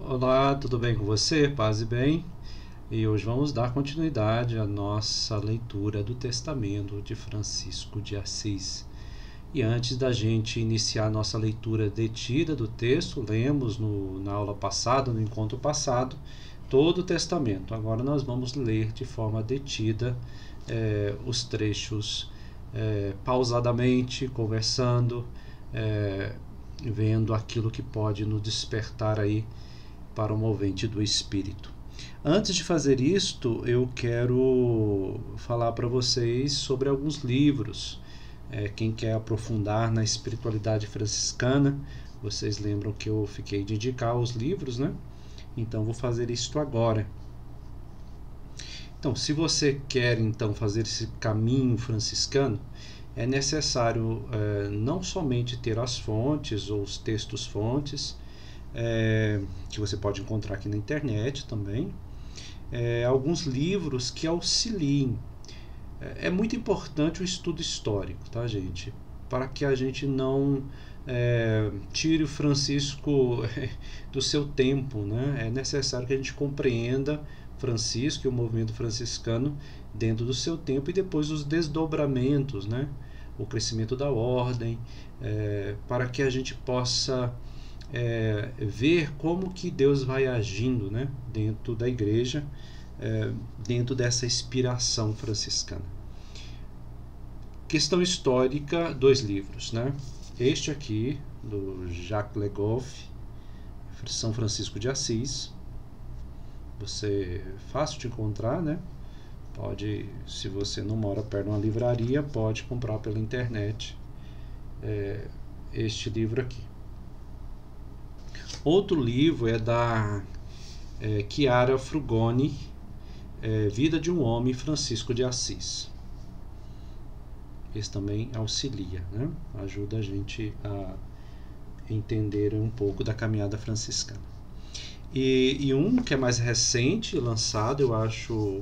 Olá, tudo bem com você? Paz e bem? E hoje vamos dar continuidade à nossa leitura do Testamento de Francisco de Assis. E antes da gente iniciar a nossa leitura detida do texto, lemos na aula passada, no encontro passado, todo o Testamento. Agora nós vamos ler de forma detida os trechos pausadamente, conversando, vendo aquilo que pode nos despertar aí para o movente do Espírito. Antes de fazer isto, eu quero falar para vocês sobre alguns livros. Quem quer aprofundar na espiritualidade franciscana, vocês lembram que eu fiquei de indicar os livros, né? Então vou fazer isto agora. Então, se você quer então fazer esse caminho franciscano, é necessário não somente ter as fontes ou os textos fontes, que você pode encontrar aqui na internet também, alguns livros que auxiliem. É muito importante o estudo histórico, tá, gente? Para que a gente não tire o Francisco do seu tempo, né? É necessário que a gente compreenda Francisco e o movimento franciscano dentro do seu tempo e depois os desdobramentos, né? O crescimento da ordem, para que a gente possa ver como que Deus vai agindo, né? Dentro da igreja, dentro dessa inspiração franciscana. Questão histórica, 2 livros, né? Este aqui, do Jacques Le Goff, São Francisco de Assis. Você fácil de encontrar, né? Pode, se você não mora perto de uma livraria, pode comprar pela internet este livro aqui. Outro livro é da Chiara Frugoni, Vida de um Homem, Francisco de Assis. Esse também auxilia, né? Ajuda a gente a entender um pouco da caminhada franciscana. E um que é mais recente, lançado, eu acho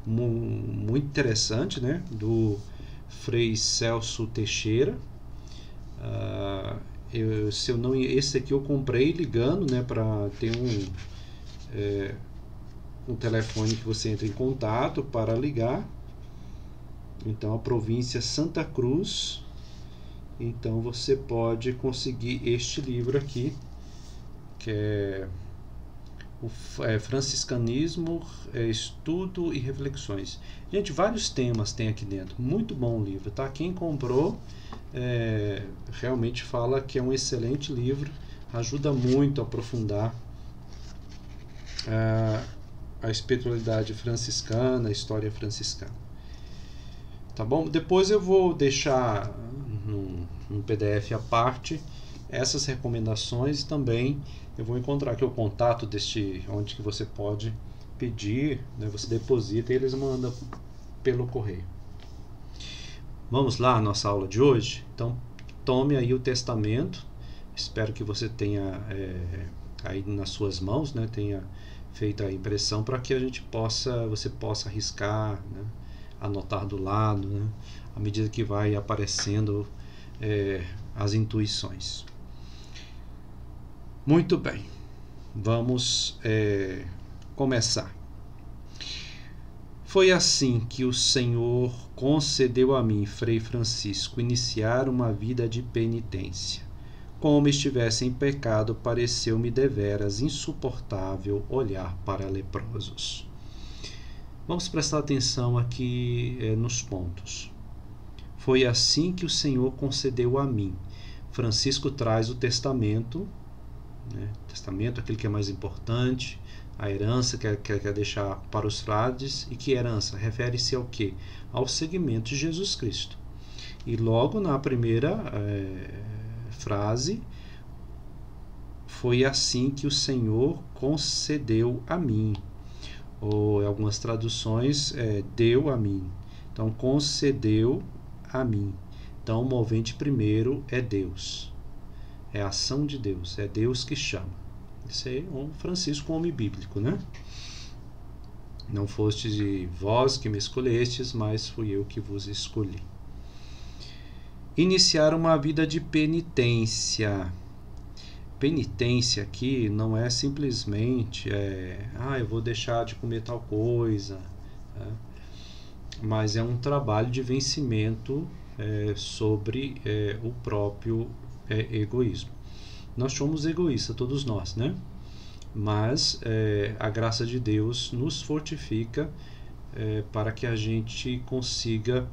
muito interessante, né? Do Frei Celso Teixeira. Esse aqui eu comprei ligando, né? Para ter um telefone que você entra em contato para ligar. Então a província Santa Cruz. Então você pode conseguir este livro aqui, que é o Franciscanismo, Estudo e Reflexões. Gente, vários temas tem aqui dentro. Muito bom o livro, tá? Quem comprou realmente fala que é um excelente livro. Ajuda muito a aprofundar a espiritualidade franciscana, a história franciscana. Tá bom? Depois eu vou deixar num PDF à parte essas recomendações. Também eu vou encontrar aqui o contato onde que você pode pedir, né? Você deposita e eles mandam pelo correio. Vamos lá, a nossa aula de hoje. Então tome aí o testamento. Espero que você tenha aí nas suas mãos, né? Tenha feito a impressão para que você possa riscar, né? Anotar do lado, né? À medida que vai aparecendo as intuições. Muito bem, vamos começar. Foi assim que o Senhor concedeu a mim, Frei Francisco, iniciar uma vida de penitência. Como estivesse em pecado, pareceu-me deveras insuportável olhar para leprosos. Vamos prestar atenção aqui nos pontos. Foi assim que o Senhor concedeu a mim. Francisco traz o testamento, né? Testamento, aquele que é mais importante, a herança que quer deixar para os frades. E que herança? Refere-se ao quê? Ao seguimento de Jesus Cristo. E logo na primeira frase, foi assim que o Senhor concedeu a mim. Ou em algumas traduções, deu a mim. Então, concedeu a mim. Então, o movente primeiro é Deus. É a ação de Deus. É Deus que chama. Isso é um Francisco, um homem bíblico, né? Não fostes vós que me escolhestes, mas fui eu que vos escolhi. Iniciar uma vida de penitência. penitência aqui não é simplesmente eu vou deixar de comer tal coisa, né? Mas é um trabalho de vencimento sobre o próprio egoísmo. Nós somos egoístas, todos nós, né? Mas a graça de Deus nos fortifica para que a gente consiga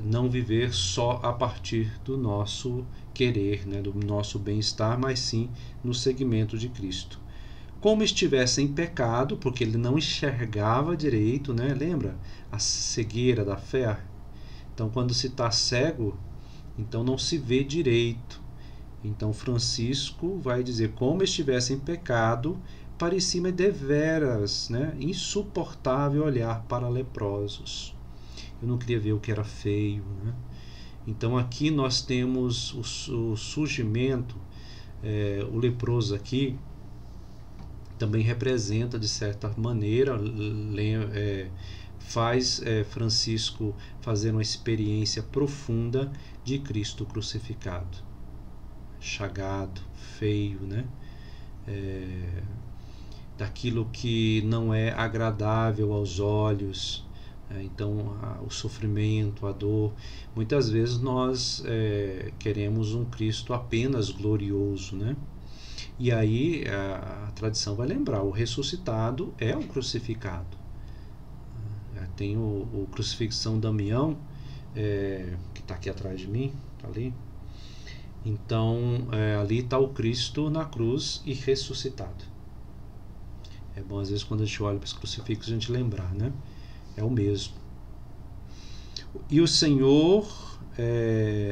não viver só a partir do nosso querer, né, do nosso bem-estar, mas sim no seguimento de Cristo. Como estivesse em pecado, porque ele não enxergava direito, né? Lembra a cegueira da fé? Então, quando se está cego, então não se vê direito. Então, Francisco vai dizer: como estivesse em pecado, parecia-me deveras, né, insuportável olhar para leprosos. Eu não queria ver o que era feio, né? Então aqui nós temos o surgimento, o leproso aqui também representa de certa maneira, faz Francisco fazer uma experiência profunda de Cristo crucificado, chagado, feio, né? Daquilo que não é agradável aos olhos. Então o sofrimento, a dor, muitas vezes nós queremos um Cristo apenas glorioso, né? E aí a tradição vai lembrar: o ressuscitado é o crucificado. Tem o crucifixão Damião, que está aqui atrás de mim, tá ali. Então ali está o Cristo na cruz e ressuscitado. É bom às vezes quando a gente olha para os crucifixos a gente lembrar, né? É o mesmo. E o Senhor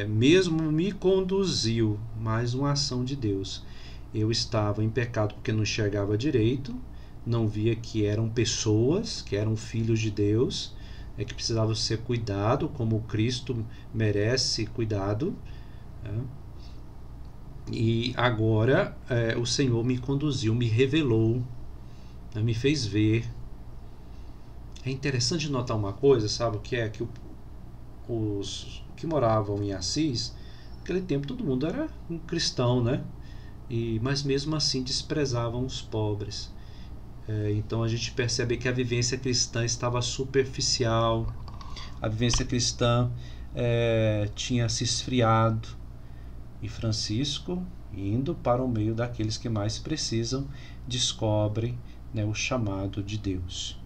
mesmo me conduziu, mais uma ação de Deus. Eu estava em pecado porque não enxergava direito, não via que eram pessoas, que eram filhos de Deus, que precisavam ser cuidados, como Cristo merece cuidado. E agora o Senhor me conduziu, me revelou, me fez ver. É interessante notar uma coisa, sabe o que é? Que os que moravam em Assis, naquele tempo todo mundo era um cristão, né? Mas mesmo assim desprezavam os pobres. Então a gente percebe que a vivência cristã estava superficial, a vivência cristã tinha se esfriado. E Francisco, indo para o meio daqueles que mais precisam, descobre, né, o chamado de Deus.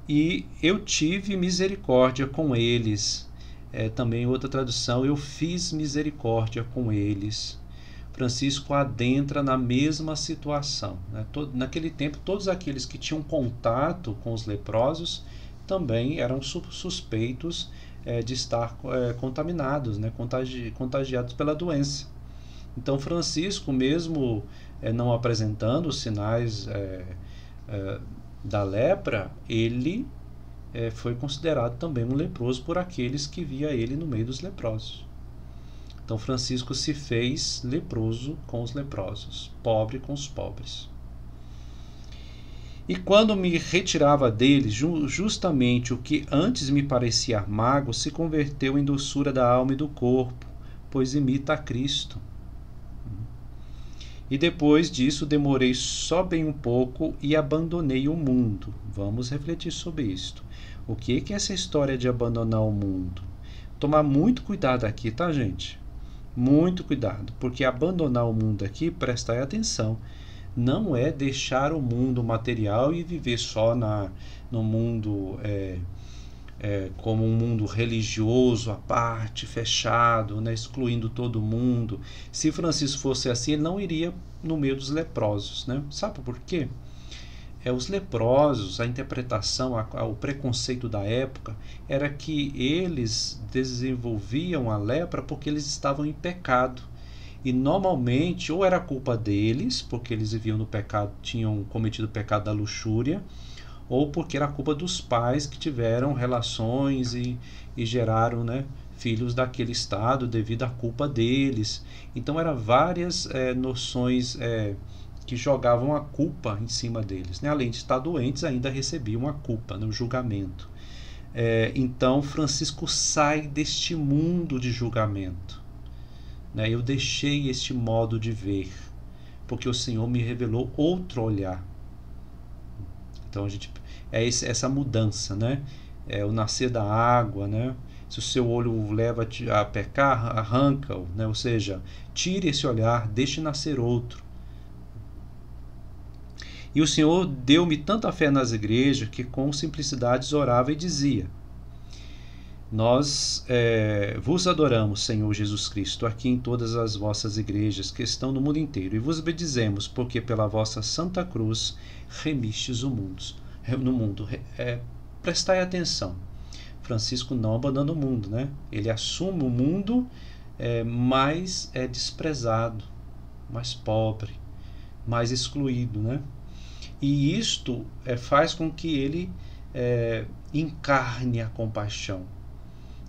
E eu tive misericórdia com eles. Também outra tradução: eu fiz misericórdia com eles. Francisco adentra na mesma situação, né? Naquele tempo, todos aqueles que tinham contato com os leprosos também eram suspeitos de estar contaminados, né? Contagiados pela doença. Então Francisco, mesmo não apresentando os sinais da lepra, ele foi considerado também um leproso por aqueles que via ele no meio dos leprosos. Então Francisco se fez leproso com os leprosos, pobre com os pobres. E quando me retirava deles, justamente o que antes me parecia amargo se converteu em doçura da alma e do corpo, pois imita a Cristo. E depois disso demorei só bem um pouco e abandonei o mundo. Vamos refletir sobre isto. O que é essa história de abandonar o mundo? Tomar muito cuidado aqui, tá, gente? Muito cuidado, porque abandonar o mundo aqui, prestar atenção, não é deixar o mundo material e viver só no mundo como um mundo religioso, à parte, fechado, né, excluindo todo mundo. Se Francisco fosse assim, ele não iria no meio dos leprosos, né? Sabe por quê? Os leprosos, a interpretação, o preconceito da época era que eles desenvolviam a lepra porque eles estavam em pecado. E normalmente ou era culpa deles, porque eles viviam no pecado, tinham cometido o pecado da luxúria, ou porque era culpa dos pais que tiveram relações e geraram, né, filhos daquele estado devido à culpa deles. Então eram várias noções que jogavam a culpa em cima deles, né? Além de estar doentes, ainda recebiam a culpa, né? O julgamento. Então Francisco sai deste mundo de julgamento, né? Eu deixei este modo de ver, porque o Senhor me revelou outro olhar. Então a gente essa mudança, né? É o nascer da água, né? Se o seu olho leva a pecar, arranca-o, né? Ou seja, tire esse olhar, deixe nascer outro. E o Senhor deu-me tanta fé nas igrejas que com simplicidade orava e dizia: nós vos adoramos, Senhor Jesus Cristo, aqui em todas as vossas igrejas que estão no mundo inteiro, e vos bendizemos, porque pela vossa santa cruz remistes no mundo. Prestai atenção. Francisco não abandona o mundo, né? Ele assume o mundo, mas é desprezado, mais pobre, mais excluído, né? E isto faz com que ele encarne a compaixão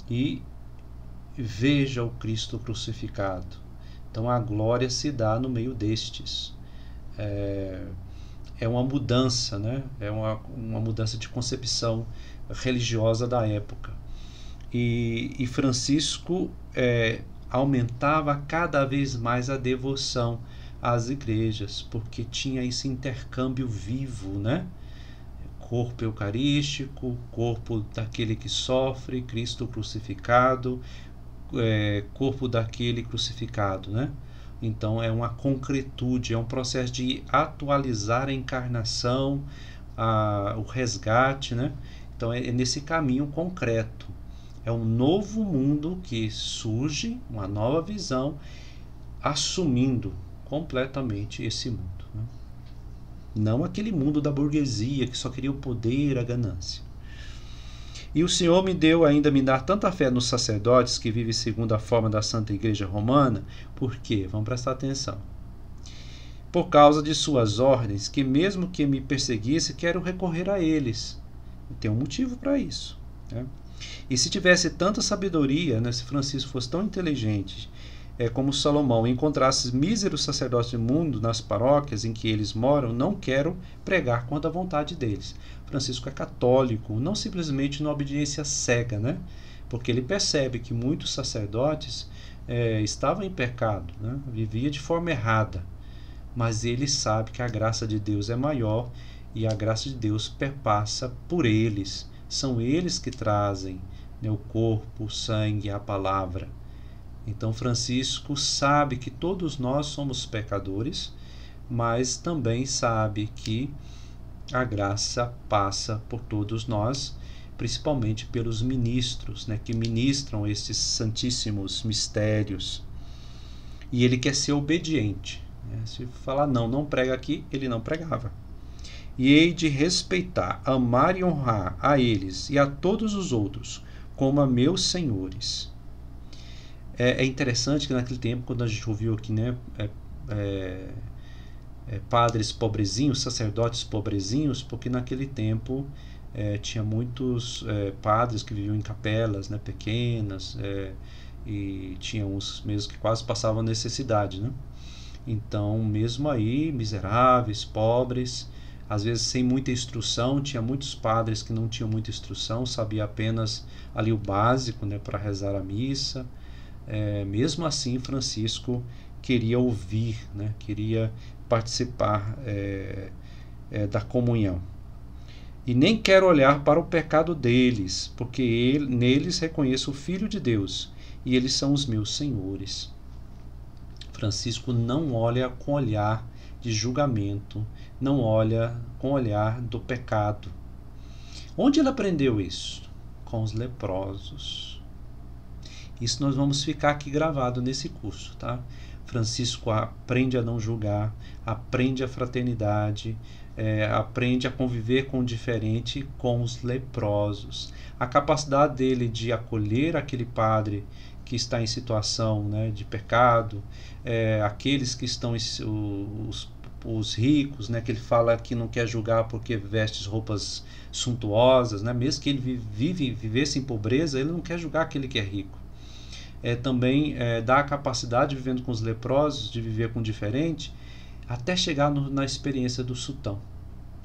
e veja o Cristo crucificado. Então a glória se dá no meio destes. É uma mudança, né? É uma mudança de concepção religiosa da época. E Francisco aumentava cada vez mais a devoção às igrejas, porque tinha esse intercâmbio vivo, né? Corpo eucarístico, corpo daquele que sofre, Cristo crucificado, corpo daquele crucificado, né? Então é uma concretude, é um processo de atualizar a encarnação, o resgate, né? Então é nesse caminho concreto. É um novo mundo que surge, uma nova visão, assumindo completamente esse mundo, né? Não aquele mundo da burguesia que só queria o poder, a ganância. E o Senhor me dar tanta fé nos sacerdotes que vivem segundo a forma da Santa Igreja Romana. Por quê? Vamos prestar atenção. Por causa de suas ordens, que mesmo que me perseguisse, quero recorrer a eles. E tem um motivo para isso, né? E se tivesse tanta sabedoria, né, se Francisco fosse tão inteligente como Salomão, e encontrasse míseros sacerdotes do mundo nas paróquias em que eles moram, não quero pregar quanto à vontade deles. Francisco é católico, não simplesmente na obediência cega, né? Porque ele percebe que muitos sacerdotes estavam em pecado, né? Vivia de forma errada, mas ele sabe que a graça de Deus é maior e a graça de Deus perpassa por eles. São eles que trazem, né, o corpo, o sangue, a palavra. Então Francisco sabe que todos nós somos pecadores, mas também sabe que a graça passa por todos nós, principalmente pelos ministros, né, que ministram esses santíssimos mistérios. E ele quer ser obediente, né? Se falar não prega aqui, ele não pregava. E hei de respeitar, amar e honrar a eles e a todos os outros como a meus senhores. É interessante que naquele tempo, quando a gente ouviu aqui, né, padres pobrezinhos, sacerdotes pobrezinhos, porque naquele tempo tinha muitos padres que viviam em capelas, né, pequenas, e tinha uns mesmo que quase passavam necessidade, né? Então, mesmo aí, miseráveis, pobres, às vezes sem muita instrução, tinha muitos padres que não tinham muita instrução, sabia apenas ali o básico, né, para rezar a missa. Mesmo assim, Francisco queria ouvir, né, queria participar da comunhão. E nem quero olhar para o pecado deles, porque neles reconheço o Filho de Deus, e eles são os meus senhores. Francisco não olha com olhar de julgamento, não olha com olhar do pecado. Onde ele aprendeu isso? Com os leprosos. Isso nós vamos ficar aqui gravado nesse curso, tá? Francisco aprende a não julgar, aprende a fraternidade, aprende a conviver com o diferente, com os leprosos. A capacidade dele de acolher aquele padre que está em situação, né, de pecado, aqueles que estão os ricos, né, que ele fala que não quer julgar porque veste roupas suntuosas, né, mesmo que ele vivesse em pobreza, ele não quer julgar aquele que é rico. Também dá a capacidade, vivendo com os leprosos, de viver com o diferente, até chegar na experiência do sultão,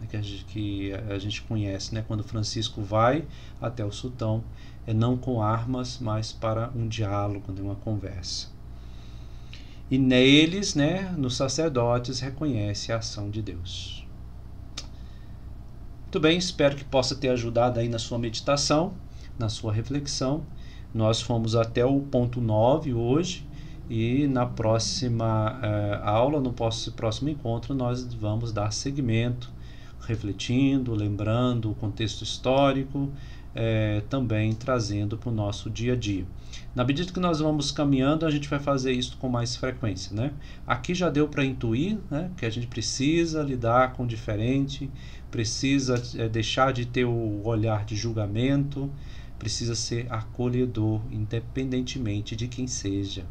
né, que a gente conhece, né, quando Francisco vai até o sultão, não com armas, mas para um diálogo, né, uma conversa. e neles, né, nos sacerdotes, reconhece a ação de Deus. Muito bem, espero que possa ter ajudado aí na sua meditação, na sua reflexão. Nós fomos até o ponto 9 hoje, e na próxima aula, no próximo encontro, nós vamos dar seguimento, refletindo, lembrando o contexto histórico, também trazendo para o nosso dia a dia. Na medida que nós vamos caminhando, a gente vai fazer isso com mais frequência, né? Aqui já deu para intuir, né, que a gente precisa lidar com o diferente, precisa deixar de ter o olhar de julgamento, precisa ser acolhedor, independentemente de quem seja.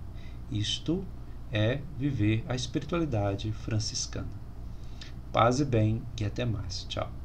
Isto é viver a espiritualidade franciscana. Paz e bem, e até mais. Tchau.